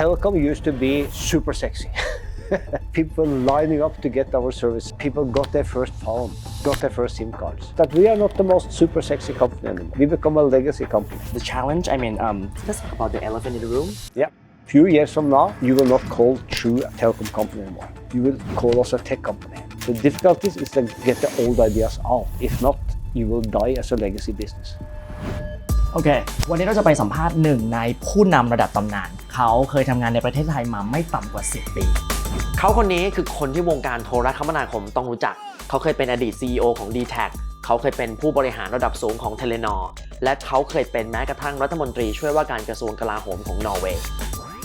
Telecom used to be super sexy. People lining up to get our service. People got their first phone, got their first SIM cards. That we are not the most super sexy company anymore. We become a legacy company. The challenge, let's talk about the elephant in the room. Yeah. Few years from now, you will not call True a telecom company anymore. You will call us a tech company. The difficulties is to get the old ideas out. If not, you will die as a legacy business. โอเค วันนี้เราจะไปสัมภาษณ์หนึ่งในผู้นำระดับตำนานเขาเคยทำงานในประเทศไทยมาไม่ต่ำกว่า10 ปีเขาคนนี้คือคนที่วงการโทรคมนาคมต้องรู้จักเขาเคยเป็นอดีต CEO ของ DTAC เขาเคยเป็นผู้บริหารระดับสูงของ Telenor และเขาเคยเป็นแม้กระทั่งรัฐมนตรีช่วยว่าการกระทรวงกลาโหมของนอร์เวย์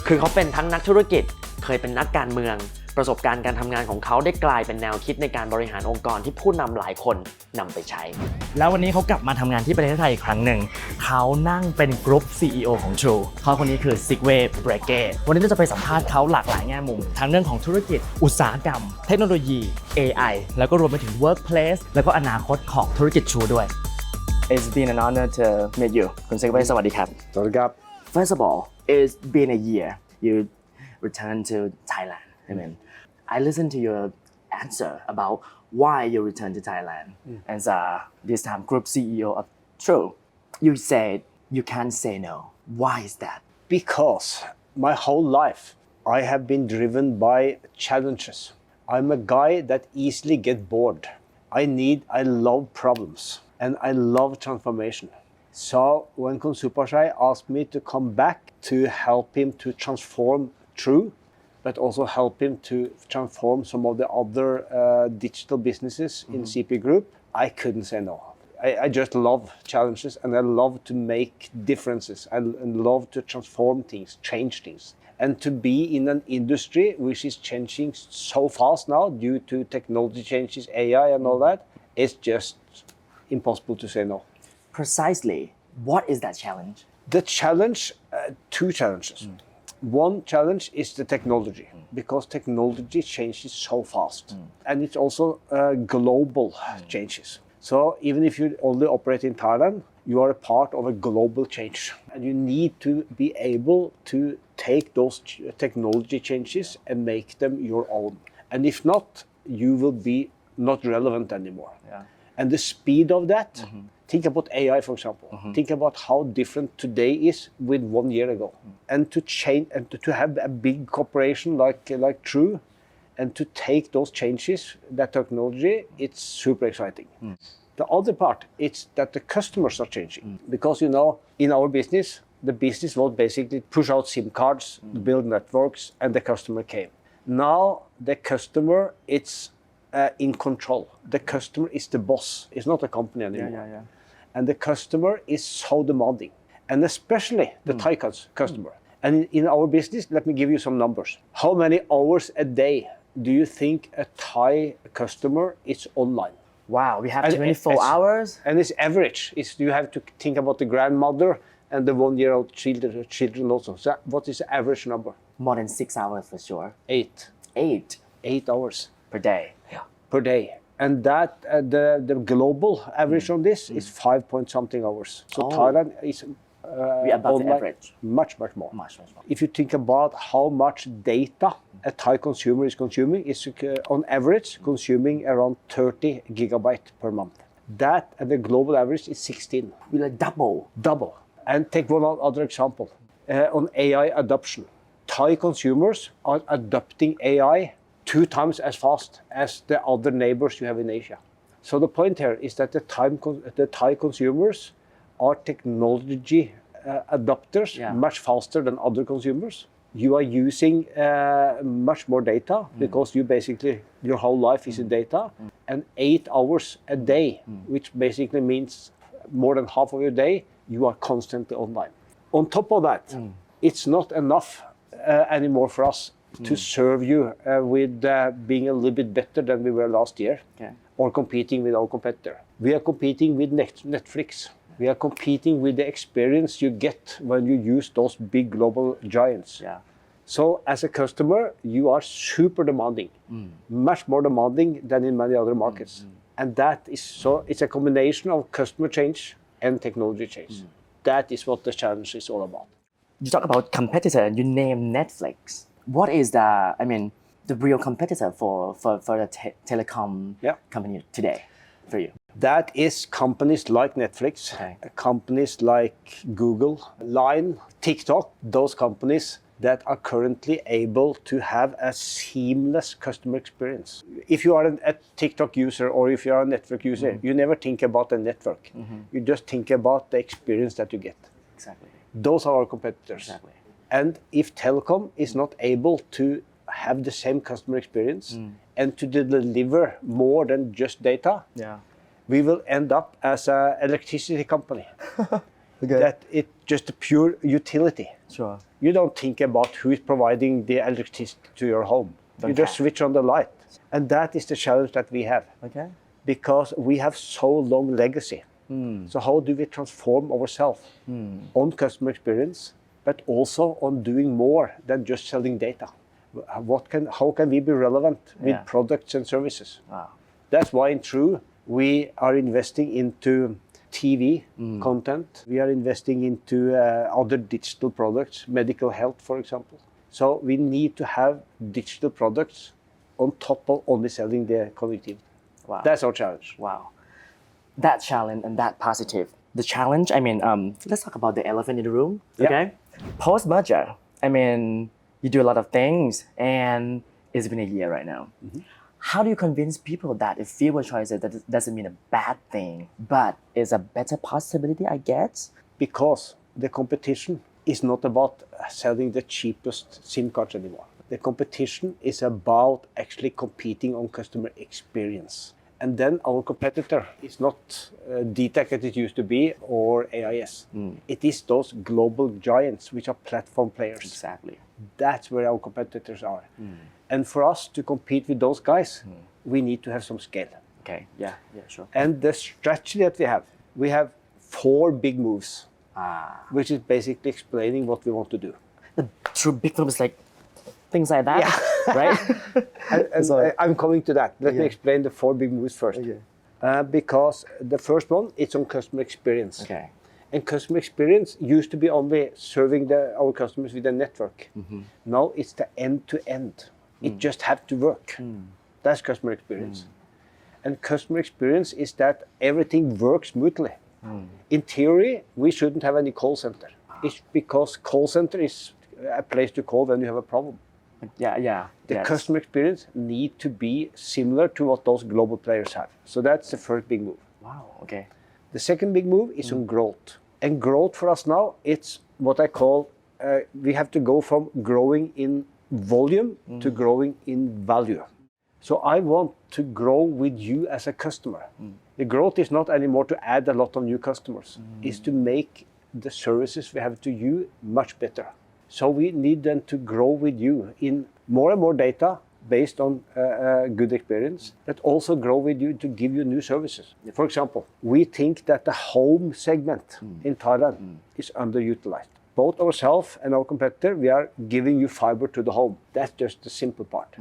คือเขาเป็นทั้งนักธุรกิจเคยเป็นนักการเมืองประสบการณ์การทำงานของเขาได้กลายเป็นแนวคิดในการบริหารองค์กรที่ผู้นำหลายคนนำไปใช้แล้ววันนี้เขากลับมาทำงานที่ประเทศไทยอีกครั้งหนึ่งเขานั่งเป็นกรุ๊ป CEO ของ True เขาคนนี้คือซิกเวย์เบรกเกวันนี้เราจะไปสัมภาษณ์เขาหลากหลายแง่มุมทั้งเรื่องของธุรกิจอุตสาหกรรมเทคโนโลยี AI แล้วก็รวมไปถึง Workplace แล้วก็อนาคตของธุรกิจ True ด้วย It's been an honor to meet you คุณซิกเวย์สวัสดีครับ สวัสดีครับ First of all it's been a year you returned to Thailand I listened to your answer about why you returned to Thailand as this time group CEO of True. You said you can't say no. Why is that? Because my whole life I have been driven by challenges. I'm a guy that easily get bored. I love problems and I love transformation. So when Khun Supachai asked me to come back to help him to transform True, but also help him to transform some of the other digital businesses in CP Group, I couldn't say no. I just love challenges and I love to make differences. I love to transform things, change things. And to be in an industry which is changing so fast now due to technology changes, AI and all that, it's just impossible to say no. Precisely. What is that challenge? The challenge, two challenges. One challenge is the technology, because technology changes so fast. And it's also global changes. So even if you only operate in Thailand, you are a part of a global change. And you need to be able to take those technology changes and make them your own. And if not, you will be not relevant anymore. Yeah. And the speed of that, think about AI, for example. Think about how different today is with 1 year ago. And to change and to have a big corporation like True, and to take those changes, that technology, it's super exciting. The other part, it's that the customers are changing. Because, you know, in our business, the business was basically push out SIM cards, build networks, and the customer came. Now, the customer, it's in control. The customer is the boss. It's not a company anymore. And the customer is so demanding. And especially the Thai customer. And in our business, let me give you some numbers. How many hours a day do you think a Thai customer is online? Wow, we have 24 hours? And it's average. You have to think about the grandmother and the 1-year-old children also. So what is the average number? More than 6 hours for sure. 8. 8 hours. Per day. Yeah. Per day. And that the global average on this is 5 point something hours. So Thailand is we above the average. Much more. Much more. If you think about how much data a Thai consumer is consuming, is on average consuming around 30 gigabytes per month. That and the global average is 16. We like double. And take one other example. On AI adoption. Thai consumers are adopting AI 2 times as fast as the other neighbors you have in Asia. So the point here is that the Thai consumers are technology adopters much faster than other consumers. You are using much more data because your whole life is in data. And 8 hours a day, which basically means more than half of your day, you are constantly online. On top of that, it's not enough anymore for us to serve you with being a little bit better than we were last year, or competing with our competitor. We are competing with Netflix. We are competing with the experience you get when you use those big global giants. Yeah. So as a customer, you are super demanding, much more demanding than in many other markets. And that is so, it's a combination of customer change and technology change. That is what the challenge is all about. you talk about competitor and you name Netflix. What is the real competitor for the telecom company today for you? That is companies like Netflix, companies like Google, Line, TikTok, those companies that are currently able to have a seamless customer experience. If you are a TikTok user or if you are a network user, you never think about the network. You just think about the experience that you get. Exactly. Those are our competitors. Exactly. And if Telecom is not able to have the same customer experience and to deliver more than just data, we will end up as an electricity company. That it's just a pure utility. Sure. You don't think about who is providing the electricity to your home. You just switch on the light. And that is the challenge that we have. Okay. Because we have so long legacy. So how do we transform ourselves on customer experience, but also on doing more than just selling data? How can we be relevant with products and services? Wow. That's why in True, we are investing into TV content. We are investing into other digital products, medical health, for example. So we need to have digital products on top of only selling the connectivity. Wow. That's our challenge. Wow. That challenge and that positive. The challenge, let's talk about the elephant in the room, okay? Post-merger, you do a lot of things and it's been a year right now. How do you convince people that if fewer choices, that doesn't mean a bad thing, but is a better possibility, I guess? Because the competition is not about selling the cheapest SIM cards anymore. The competition is about actually competing on customer experience. And then our competitor is not DTAC as it used to be or AIS. It is those global giants which are platform players. Exactly. That's where our competitors are. And for us to compete with those guys, we need to have some scale. Okay, yeah, sure. And the strategy that we have 4 big moves, which is basically explaining what we want to do. The true big move is like things like that, right? I'm coming to that. Let me explain the 4 big moves first. Okay. Because the first one, it's on customer experience. Okay. And customer experience used to be only serving our customers with a network. Now it's the end-to-end. It just have to work. That's customer experience. And customer experience is that everything works smoothly. In theory, we shouldn't have any call center. It's because call center is a place to call when you have a problem. The customer experience need to be similar to what those global players have. So that's the first big move. Wow, okay. The second big move is on growth. And growth for us now, it's what I call, we have to go from growing in volume to growing in value. So I want to grow with you as a customer. The growth is not anymore to add a lot of new customers. It's to make the services we have to you much better. So we need then to grow with you in more and more data based on good experience, but also grow with you to give you new services. For example, we think that the home segment in Thailand is underutilized. Both ourselves and our competitor, we are giving you fiber to the home. That's just the simple part.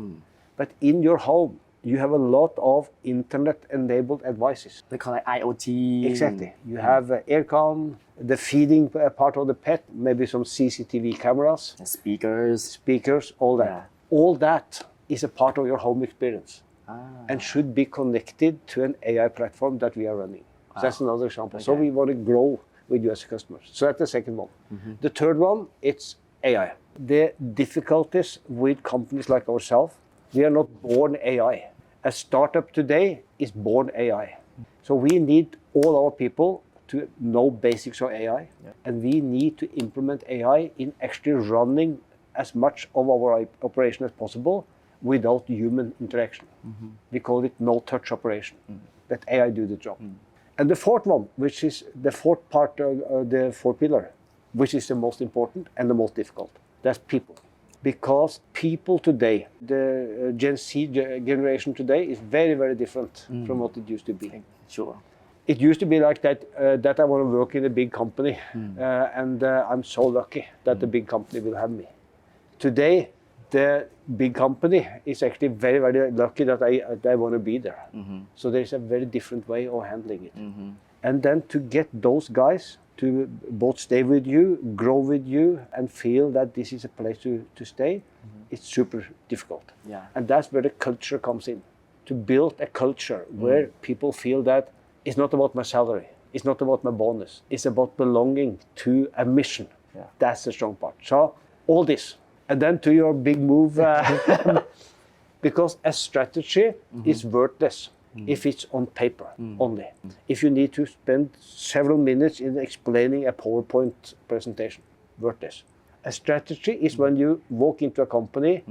But in your home, you have a lot of internet-enabled devices. They call it IoT. Exactly. You have aircon, the feeding part of the pet, maybe some CCTV cameras. Speakers, all that. All that is a part of your home experience and should be connected to an AI platform that we are running. So that's another example. So we want to grow with you as customers. So that's the second one. The third one, it's AI. The difficulties with companies like ourselves, we are not born AI. A startup today is born AI. So we need all our people to know basics of AI, and we need to implement AI in actually running as much of our operation as possible without human interaction. We call it no-touch operation. Let AI do the job. And the fourth one, which is the fourth part of the 4 pillar, which is the most important and the most difficult, that's people. Because people today, the Gen Z generation today is very, very different from what it used to be. Sure. It used to be like that I want to work in a big company, and I'm so lucky that the big company will have me. Today, the big company is actually very, very lucky that I want to be there. So there's a very different way of handling it. And then to get those guys to both stay with you, grow with you, and feel that this is a place to stay, it's super difficult. Yeah. And that's where the culture comes in. To build a culture where people feel that it's not about my salary, it's not about my bonus, it's about belonging to a mission. Yeah. That's the strong part. So all this. And then to your big move, because a strategy is worthless if it's on paper only. If you need to spend several minutes in explaining a PowerPoint presentation, worthless. A strategy is when you walk into a company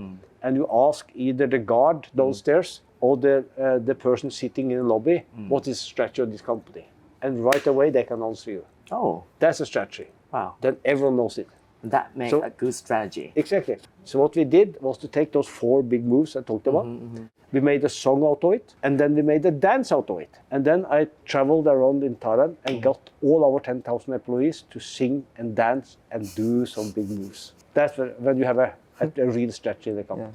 and you ask either the guard downstairs or the person sitting in the lobby, what is the strategy of this company? And right away they can answer you. Oh, That's a strategy. wow. Then everyone knows it. That makes a good strategy. Exactly. So what we did was to take those 4 big moves I talked about. We made a song out of it, and then we made a dance out of it. And then I traveled around in Thailand and got all our 10,000 employees to sing and dance and do some big moves. That's when you have a real strategy in the company.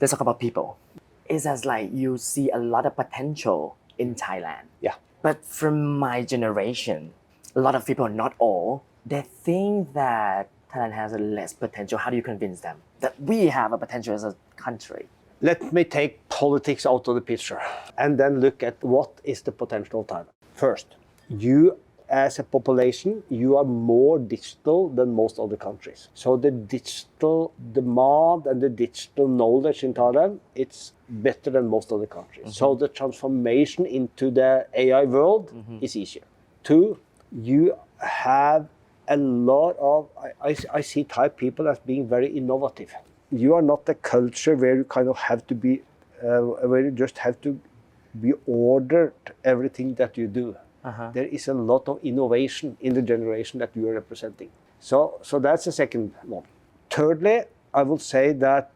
Let's talk about people. It's as like you see a lot of potential in Thailand. Yeah. But from my generation, a lot of people, not all, they think that Thailand has a less potential. How do you convince them that we have a potential as a country? Let me take politics out of the picture and then look at what is the potential of Thailand. First, you as a population, you are more digital than most other countries. So the digital demand and the digital knowledge in Thailand, it's better than most other countries. So the transformation into the AI world is easier. 2, you have a lot of, I see Thai people as being very innovative. You are not a culture where you kind of have to be, where you just have to be ordered everything that you do. There is a lot of innovation in the generation that you are representing. So that's the second one. Thirdly, I would say that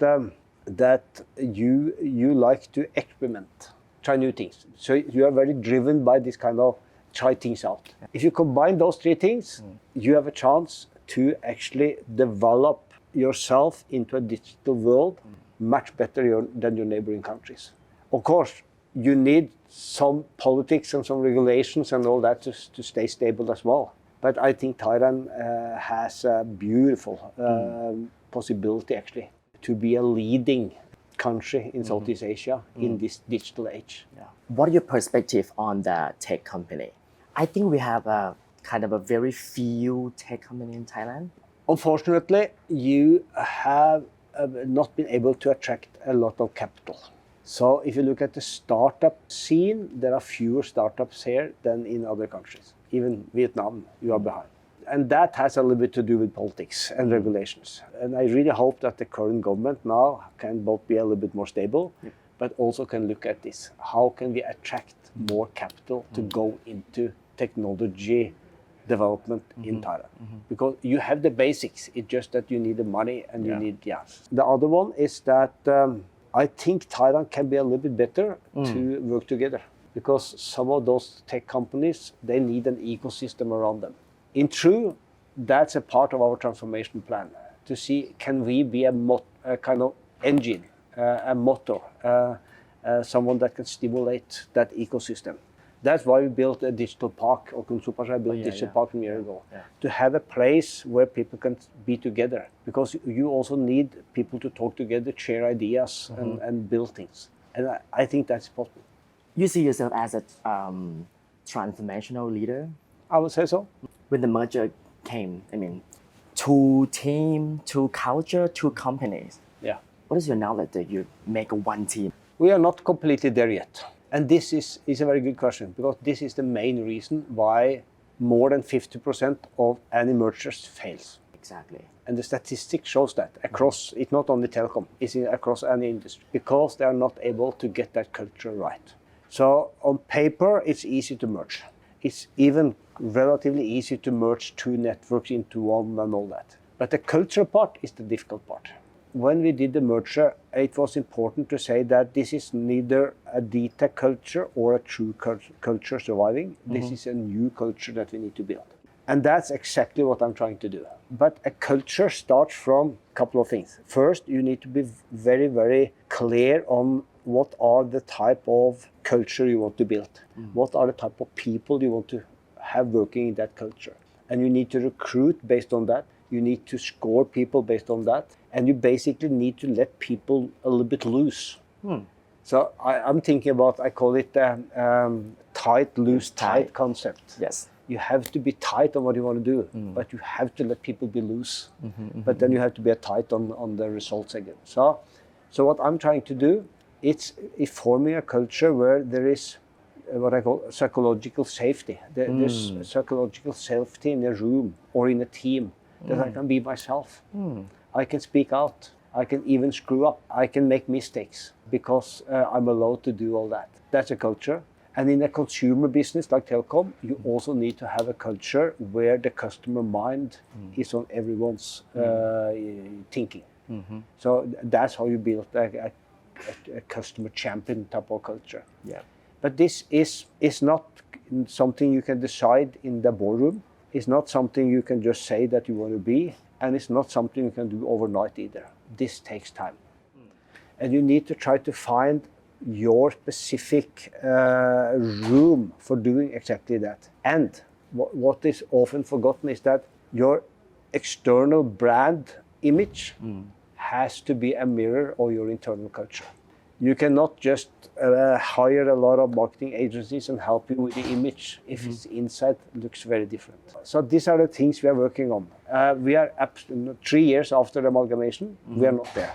that you like to experiment, try new things. So you are very driven by this kind of try things out. If you combine those 3 things, you have a chance to actually develop yourself into a digital world much better than your neighboring countries. Of course, you need some politics and some regulations and all that to stay stable as well. But I think Thailand has a beautiful possibility actually to be a leading country in Southeast Asia in this digital age. Yeah. What are your perspective on the tech company? I think we have a kind of a very few tech company in Thailand. Unfortunately, you have not been able to attract a lot of capital. So if you look at the startup scene, there are fewer startups here than in other countries. Even Vietnam, you are behind. And that has a little bit to do with politics and regulations. And I really hope that the current government now can both be a little bit more stable, but also can look at this. How can we attract more capital to go into technology development in Thailand? Because you have the basics, it's just that you need the money and you need, The other one is that I think Thailand can be a little bit better to work together, because some of those tech companies, they need an ecosystem around them. In true, that's a part of our transformation plan, to see can we be a kind of engine, a motor, someone that can stimulate that ecosystem. That's why we built a digital park, or Kunsupasha built a digital park a year ago, to have a place where people can be together. Because you also need people to talk together, share ideas, and build things. And I think that's possible. You see yourself as a transformational leader? I would say so. When the merger came, I mean, 2 team, 2 culture, 2 companies. Yeah. What is your knowledge that you make 1 team? We are not completely there yet. And this is a very good question, because this is the main reason why more than 50% of any mergers fails. Exactly. And the statistics shows that across, it's not only telecom, it's across any industry, because they are not able to get that culture right. So on paper, it's easy to merge. It's even relatively easy to merge 2 networks into one and all that. But the culture part is the difficult part. When we did the merger, it was important to say that this is neither a data culture or a true culture surviving. This is a new culture that we need to build. And that's exactly what I'm trying to do. But a culture starts from a couple of things. First, you need to be very, very clear on what are the type of culture you want to build. What are the type of people you want to have working in that culture. and you need to recruit based on that. You need to score people based on that, and you basically need to let people a little bit loose. So I'm thinking about, I call it tight, loose, tight concept. Yes. You have to be tight on what you want to do, but you have to let people be loose. But then you have to be tight on the results again. So what I'm trying to do, it's forming a culture where there is what I call psychological safety. There's psychological safety in a room or in a team that I can be myself. I can speak out. I can even screw up. I can make mistakes because I'm allowed to do all that. That's a culture. And in a consumer business like Telecom, you also need to have a culture where the customer mind is on everyone's thinking. So that's how you build a customer champion type of culture. Yeah. But this is not something you can decide in the boardroom. It's not something you can just say that you want to be. And it's not something you can do overnight either. This takes time. And you need to try to find your specific room for doing exactly that. And what is often forgotten is that your external brand image has to be a mirror of your internal culture. You cannot just hire a lot of marketing agencies and help you with the image if its inside looks very different. So these are the things we are working on. We are 3 years after the amalgamation. We are not there.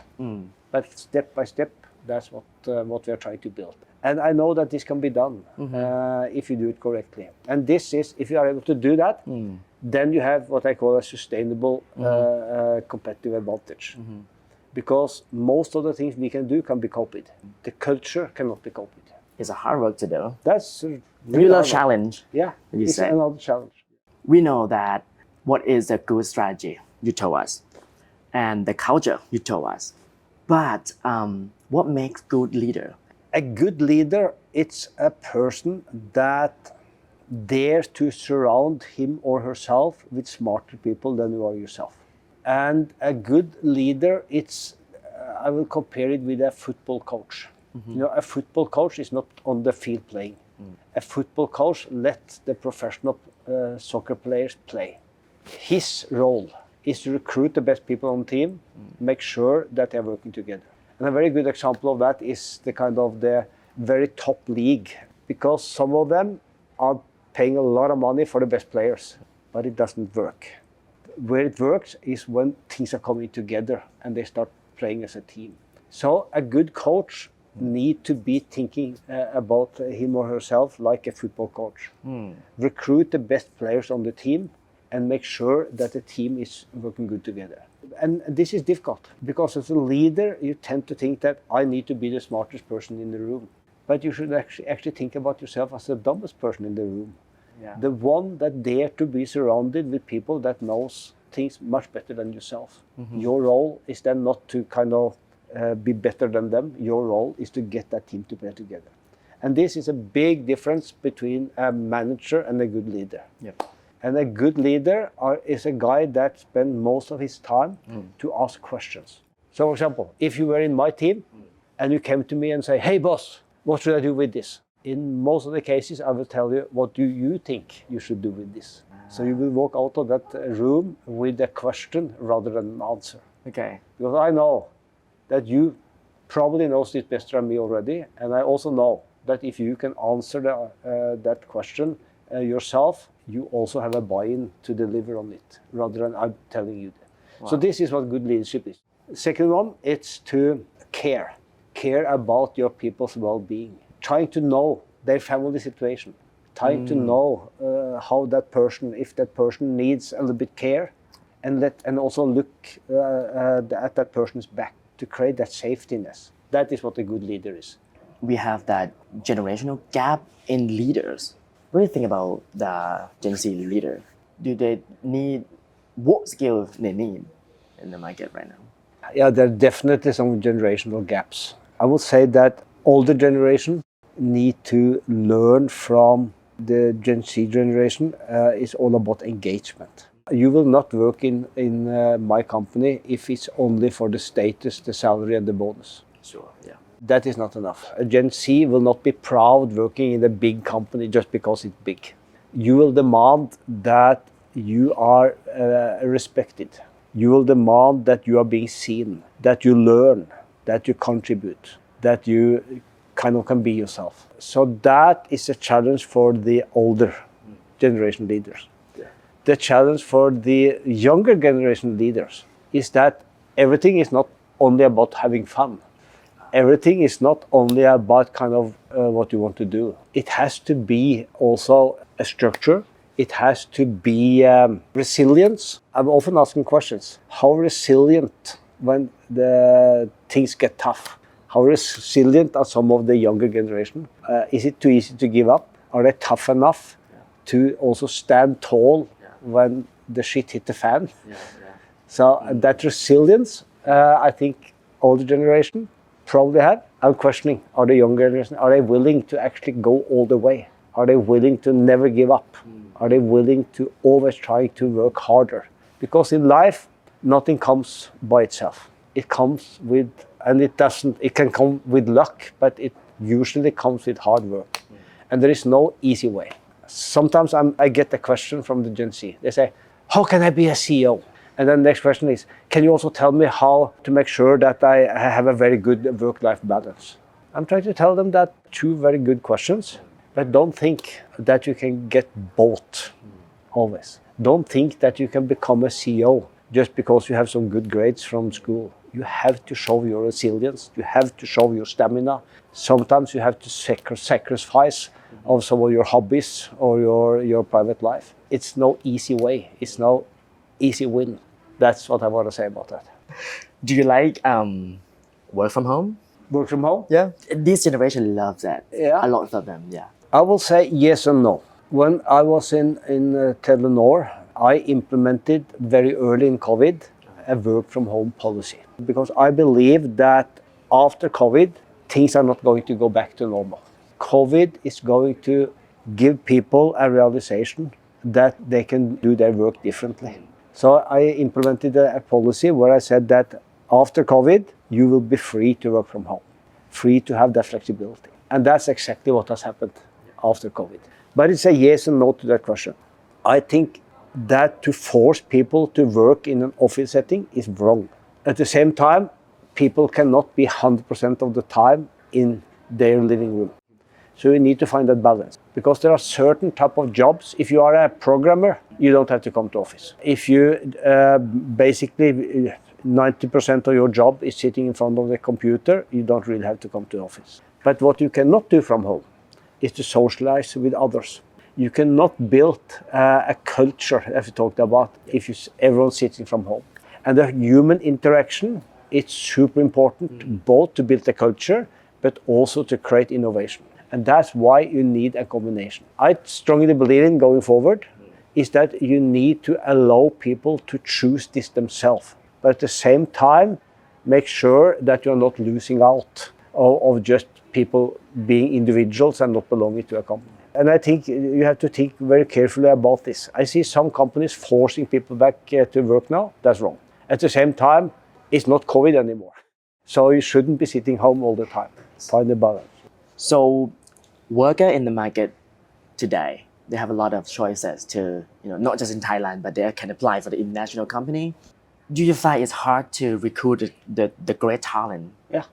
But step by step, that's what we are trying to build. And I know that this can be done if you do it correctly. And this is, if you are able to do that, then you have what I call a sustainable competitive advantage. Because most of the things we can do can be copied. The culture cannot be copied. It's a hard work to do. That's a Really really hard work. challenge. Yeah, you it's said. another challenge. We know that what is a good strategy, you told us, and the culture, you told us. But what makes good leader? A good leader, it's a person that dares to surround him or herself with smarter people than you are yourself. And a good leader, it's, I will compare it with a football coach. You know, a football coach is not on the field playing. A football coach lets the professional soccer players play. His role is to recruit the best people on the team, make sure that they're working together. And a very good example of that is the kind of the very top league, because some of them are paying a lot of money for the best players, but it doesn't work. Where it works is when things are coming together and they start playing as a team. So a good coach needs to be thinking about him or herself like a football coach. Recruit the best players on the team and make sure that the team is working good together. And this is difficult because as a leader, you tend to think that I need to be the smartest person in the room. But you should actually think about yourself as the dumbest person in the room. Yeah. The one that dare to be surrounded with people that knows things much better than yourself. Your role is then not to kind of be better than them. Your role is to get that team to play together. And this is a big difference between a manager and a good leader. Yep. And a good leader is a guy that spends most of his time to ask questions. So for example, if you were in my team and you came to me and say, hey boss, what should I do with this? In most of the cases, I will tell you, what do you think you should do with this? So you will walk out of that room with a question rather than an answer. Okay. Because I know that you probably knows this better than me already. And I also know that if you can answer that question yourself, you also have a buy-in to deliver on it, rather than I'm telling you that. Wow. So this is what good leadership is. Second one, it's to care. Care about your people's well-being. Trying to know their family situation, trying to know how that person, if that person needs a little bit care, and also look at that person's back to create that safetiness. That is what a good leader is. We have that generational gap in leaders. What do you think about the Gen Z leader? Do they need, what skills they need in the market right now? Yeah, there are definitely some generational gaps. I would say that older generation need to learn from the Gen Z generation. It's all about engagement. You will not work in my company if it's only for the status, the salary and the bonus. Sure, yeah. That is not enough. A Gen Z will not be proud working in a big company just because it's big. You will demand that you are respected. You will demand that you are being seen, that you learn, that you contribute, that you kind of can be yourself. So that is a challenge for the older generation leaders. The challenge for the younger generation leaders is that everything is not only about having fun. Everything is not only about kind of what you want to do. It has to be also a structure. It has to be resilience. I'm often asking questions. How resilient when the things get tough? How resilient are some of the younger generation? Is it too easy to give up? Are they tough enough to also stand tall when the shit hit the fan? So that resilience, I think older generation probably have. I'm questioning, are the younger generation, are they willing to actually go all the way? Are they willing to never give up? Are they willing to always try to work harder? Because in life, nothing comes by itself. It comes with, and it can come with luck, but it usually comes with hard work. And there is no easy way. Sometimes I get a question from the Gen Z. They say, how can I be a CEO? And then the next question is, can you also tell me how to make sure that I have a very good work-life balance? I'm trying to tell them that two very good questions, but don't think that you can get both always. Don't think that you can become a CEO just because you have some good grades from school. You have to show your resilience. You have to show your stamina. Sometimes you have to sacrifice of some of your hobbies or your private life. It's no easy way. It's no easy win. That's what I want to say about that. Do you like work from home? Work from home? Yeah. This generation loves that. Yeah. A lot of them, yeah. I will say yes and no. When I was in Telenor, I implemented very early in COVID a work from home policy. Because I believe that after COVID, things are not going to go back to normal. COVID is going to give people a realization that they can do their work differently. So I implemented a policy where I said that after COVID, you will be free to work from home, free to have that flexibility. And that's exactly what has happened after COVID. But it's a yes and no to that question. I think that to force people to work in an office setting is wrong. At the same time, people cannot be 100% of the time in their living room. So you need to find that balance, because there are certain type of jobs. If you are a programmer, you don't have to come to office. If you basically 90% of your job is sitting in front of the computer, you don't really have to come to office. But what you cannot do from home is to socialize with others. You cannot build a culture, as we talked about, if everyone's sitting from home. And the human interaction, it's super important, both to build a culture, but also to create innovation. And that's why you need a combination. I strongly believe in going forward is that you need to allow people to choose this themselves. But at the same time, make sure that you're not losing out of just people being individuals and not belonging to a company. And I think you have to think very carefully about this. I see some companies forcing people back to work now. That's wrong. At the same time, it's not COVID anymore. So you shouldn't be sitting home all the time. Find a balance. So worker in the market today, they have a lot of choices to, not just in Thailand, but they can apply for the international company. Do you find it's hard to recruit the great talent? Yeah.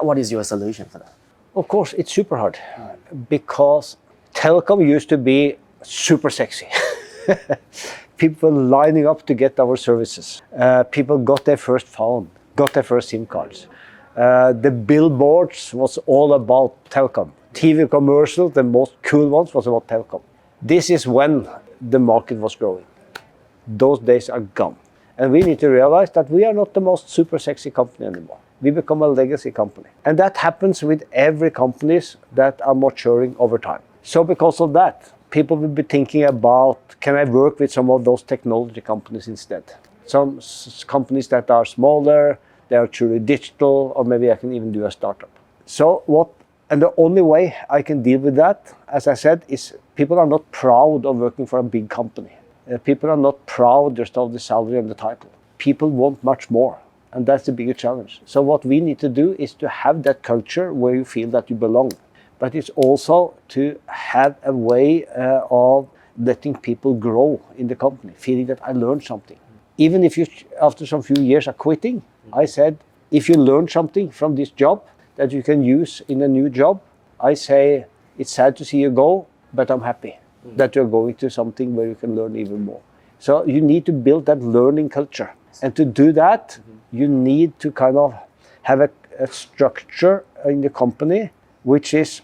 What is your solution for that? Of course, it's super hard because Telecom used to be super sexy. People lining up to get our services. People got their first phone, got their first SIM cards. The billboards was all about Telecom. TV commercials, the most cool ones, was about Telecom. This is when the market was growing. Those days are gone. And we need to realize that we are not the most super sexy company anymore. We become a legacy company. And that happens with every companies that are maturing over time. So because of that, people will be thinking about, can I work with some of those technology companies instead? Some companies that are smaller, they are truly digital, or maybe I can even do a startup. And the only way I can deal with that, as I said, is people are not proud of working for a big company. People are not proud just of the salary and the title. People want much more, and that's the bigger challenge. So what we need to do is to have that culture where you feel that you belong. But it's also to have a way of letting people grow in the company, feeling that I learned something. Even if you, after some few years, are quitting, I said, if you learn something from this job that you can use in a new job, I say, it's sad to see you go, but I'm happy that you're going to something where you can learn even more. So you need to build that learning culture. And to do that, you need to kind of have a structure in the company which is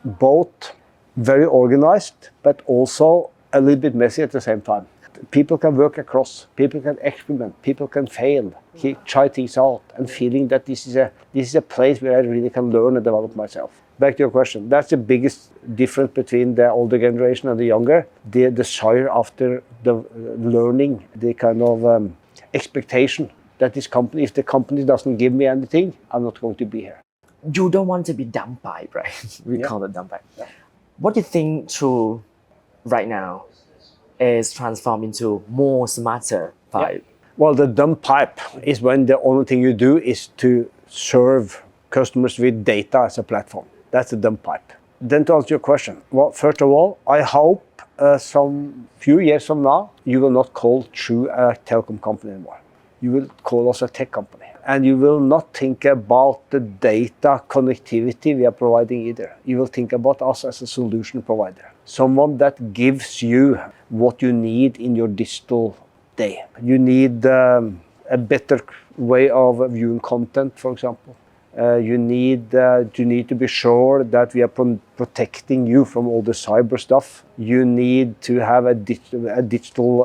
both very organized, but also a little bit messy at the same time. People can work across, people can experiment, people can fail, try things out, and feeling that this is a place where I really can learn and develop myself. Back to your question, that's the biggest difference between the older generation and the younger. The desire after the learning, the kind of expectation that this company, if the company doesn't give me anything, I'm not going to be here. You don't want to be dumb pipe, right? We call it dumb pipe. Yeah. What do you think True right now is transformed into more smarter pipe? Yeah. Well, the dumb pipe is when the only thing you do is to serve customers with data as a platform. That's the dumb pipe. Then to answer your question, well, first of all, I hope some few years from now, you will not call True a telecom company anymore. You will call us a tech company. And you will not think about the data connectivity we are providing either. You will think about us as a solution provider. Someone that gives you what you need in your digital day. You need a better way of viewing content, for example. You need to be sure that we are protecting you from all the cyber stuff. You need to have a digital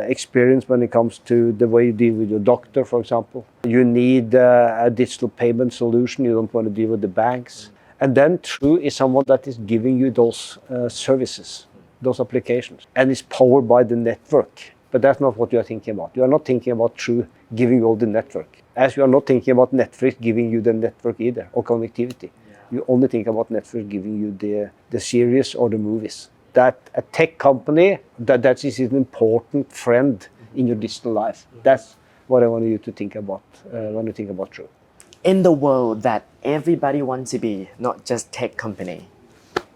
experience when it comes to the way you deal with your doctor, for example. You need a digital payment solution. You don't want to deal with the banks. And then True is someone that is giving you those services, those applications, and is powered by the network. But that's not what you are thinking about. You are not thinking about True giving you all the network. As you are not thinking about Netflix giving you the network either, or connectivity. Yeah. You only think about Netflix giving you the series or the movies. That a tech company, that is an important friend in your digital life. That's what I want you to think about when you think about True. In the world that everybody wants to be, not just tech company,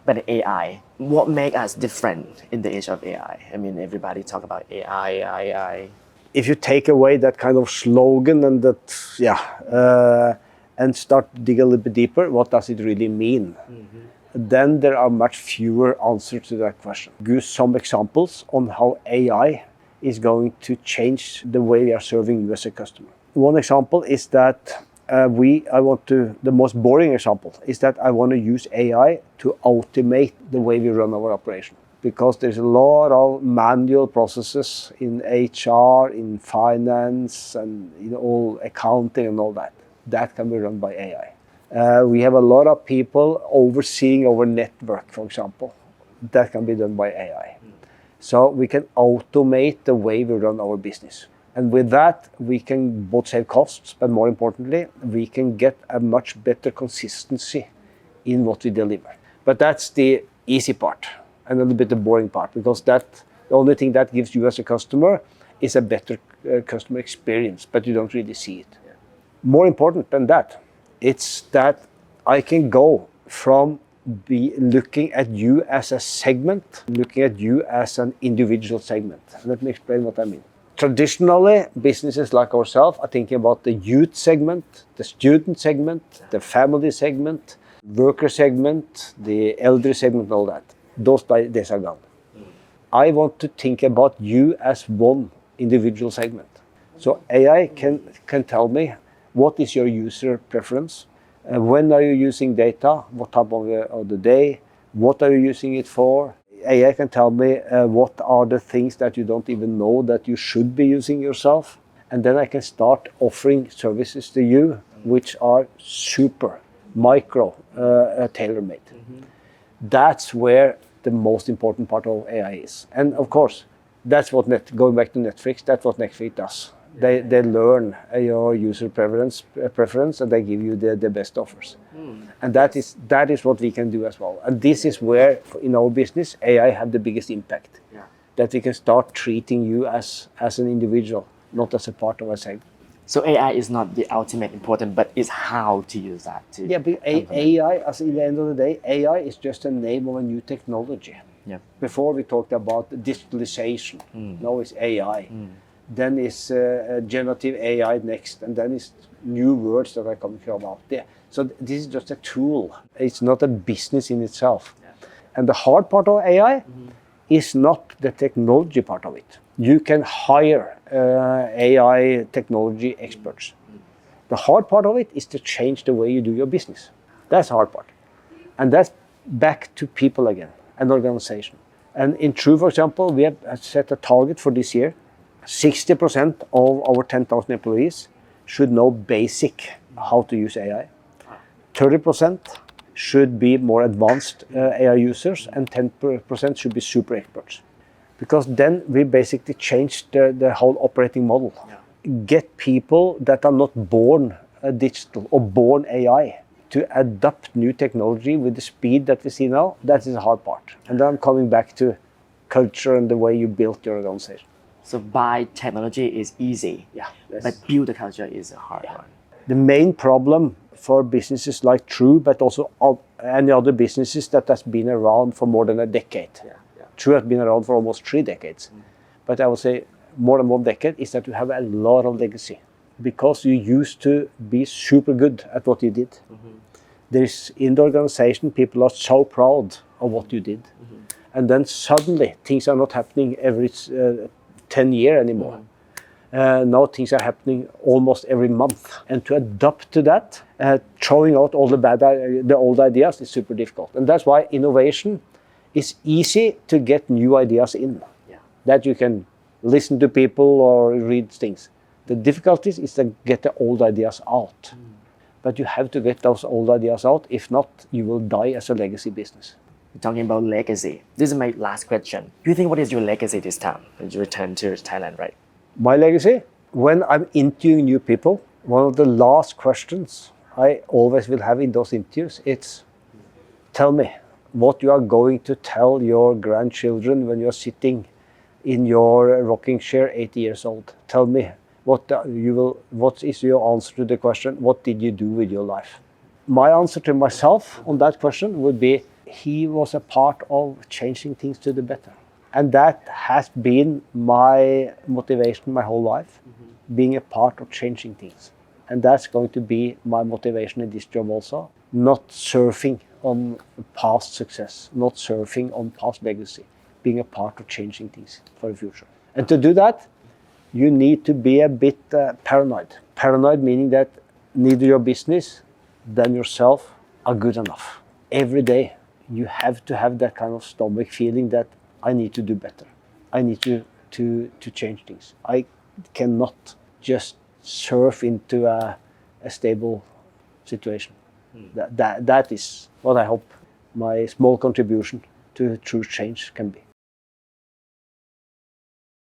but AI, what makes us different in the age of AI? I mean, everybody talk about AI. If you take away that kind of slogan and that, and start to dig a little bit deeper, what does it really mean? Mm-hmm. Then there are much fewer answers to that question. Give some examples on how AI is going to change the way we are serving you as a customer. One example is that the most boring example is that I want to use AI to automate the way we run our operation. Because there's a lot of manual processes in HR, in finance, and in all accounting and all that. That can be run by AI. We have a lot of people overseeing our network, for example. That can be done by AI. So we can automate the way we run our business. And with that, we can both save costs, but more importantly, we can get a much better consistency in what we deliver. But that's the easy part. And a little bit the boring part, because the only thing that gives you as a customer is a better customer experience, but you don't really see it. Yeah. More important than that, it's that I can go from looking at you as a segment, looking at you as an individual segment. Let me explain what I mean. Traditionally, businesses like ourselves are thinking about the youth segment, the student segment, the family segment, worker segment, the elderly segment, and all that. Those days are gone. I want to think about you as one individual segment. So AI can tell me what is your user preference, when are you using data, what time of the day, what are you using it for. AI can tell me what are the things that you don't even know that you should be using yourself. And then I can start offering services to you which are super, micro, tailor-made. Mm-hmm. That's where the most important part of AI is. And of course, that's what going back to Netflix, that's what Netflix does. They learn your user preference and they give you the best offers. And that is what we can do as well. And this is where, in our business, AI have the biggest impact. Yeah. That we can start treating you as an individual, not as a part of a segment. So AI is not the ultimate important, but it's how to use that. Yeah, but AI, as in the end of the day, AI is just a name of a new technology. Yep. Before we talked about digitalization. Now it's AI. Then it's generative AI next, and then it's new words that are coming from out there. So this is just a tool. It's not a business in itself. Yeah. And the hard part of AI is not the technology part of it. You can hire AI technology experts. The hard part of it is to change the way you do your business. That's the hard part. And that's back to people again, an organization. And in True, for example, we have set a target for this year. 60% of our 10,000 employees should know basic how to use AI. 30% should be more advanced AI users, and 10% should be super experts. Because then we basically changed the whole operating model. Yeah. Get people that are not born digital or born AI to adapt new technology with the speed that we see now. That is the hard part. And then I'm coming back to culture and the way you built your organization. So buy technology is easy, but build the culture is a hard one. The main problem for businesses like True, but also any other businesses that has been around for more than a decade. True has been around for almost 3 decades. But I would say more than 1 decade is that you have a lot of legacy. Because you used to be super good at what you did. There's in the organization, people are so proud of what you did. And then suddenly things are not happening every 10 years anymore. Now things are happening almost every month. And to adapt to that, throwing out all the old ideas is super difficult. And that's why innovation is easy to get new ideas in. That you can listen to people or read things. The difficulties is to get the old ideas out. But you have to get those old ideas out. If not, you will die as a legacy business. Talking about legacy, this is my last question. Do you think what is your legacy this time when you return to Thailand, right? My legacy? When I'm interviewing new people, one of the last questions I always will have in those interviews, it's tell me what you are going to tell your grandchildren when you're sitting in your rocking chair 80 years old. Tell me what is your answer to the question, what did you do with your life? My answer to myself on that question would be, he was a part of changing things to the better. And that has been my motivation my whole life, being a part of changing things. And that's going to be my motivation in this job also. Not surfing on past success, not surfing on past legacy, being a part of changing things for the future. And to do that, you need to be a bit paranoid. Paranoid meaning that neither your business than yourself are good enough. Every day you have to have that kind of stomach feeling that I need to do better. I need to change things. I cannot just surf into a stable situation. That is what I hope my small contribution to true change can be.